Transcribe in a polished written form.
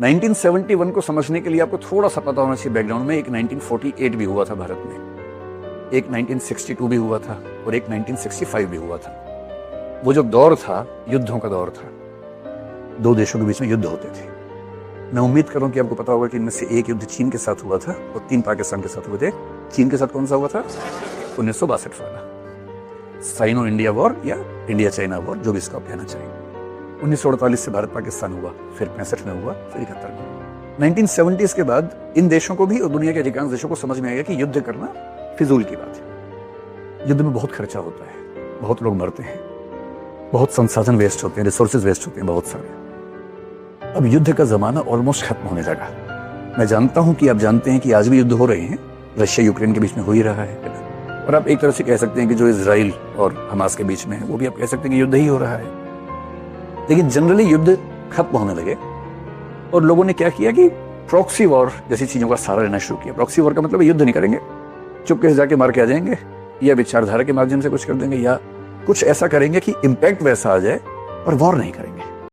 1971 को समझने के लिए आपको थोड़ा सा पता होना चाहिए बैकग्राउंड में। एक 1948 भी हुआ था भारत में, एक 1962 भी हुआ था और एक 1965 भी हुआ था। वो जो दौर था युद्धों का दौर था, दो देशों के बीच में युद्ध होते थे। मैं उम्मीद कर रहा हूं कि आपको पता होगा कि इनमें से एक युद्ध चीन के साथ हुआ था और 3 पाकिस्तान के साथ हुए थे। चीन के साथ कौन सा हुआ था? 1962 वाला साइनो इंडिया वॉर या इंडिया चाइना वॉर, जो भी इसको आप कहना चाहिए। 1948 से भारत पाकिस्तान हुआ, फिर 65 में हुआ, फिर 71 में। 1970s के बाद इन देशों को भी और दुनिया के अधिकांश देशों को समझ में आया कि युद्ध करना फिजूल की बात है। युद्ध में बहुत खर्चा होता है, बहुत लोग मरते हैं, बहुत संसाधन वेस्ट होते हैं, रिसोर्सेज वेस्ट होते हैं बहुत सारे। अब युद्ध का जमाना ऑलमोस्ट खत्म होने लगा। मैं जानता हूं कि आप जानते हैं कि आज भी युद्ध हो रहे हैं, रशिया यूक्रेन के बीच में हो ही रहा है। और आप एक तरह से कह सकते हैं कि जो इजराइल और हमास के बीच में है वो भी आप कह सकते हैं कि युद्ध ही हो रहा है। लेकिन जनरली युद्ध खत्म होने लगे और लोगों ने क्या किया कि प्रॉक्सी वॉर जैसी चीजों का सहारा लेना शुरू किया। प्रॉक्सी वॉर का मतलब युद्ध नहीं करेंगे, चुपके से जाके मार के आ जाएंगे, या विचारधारा के माध्यम से कुछ कर देंगे, या कुछ ऐसा करेंगे कि इम्पैक्ट वैसा आ जाए, पर वॉर नहीं करेंगे।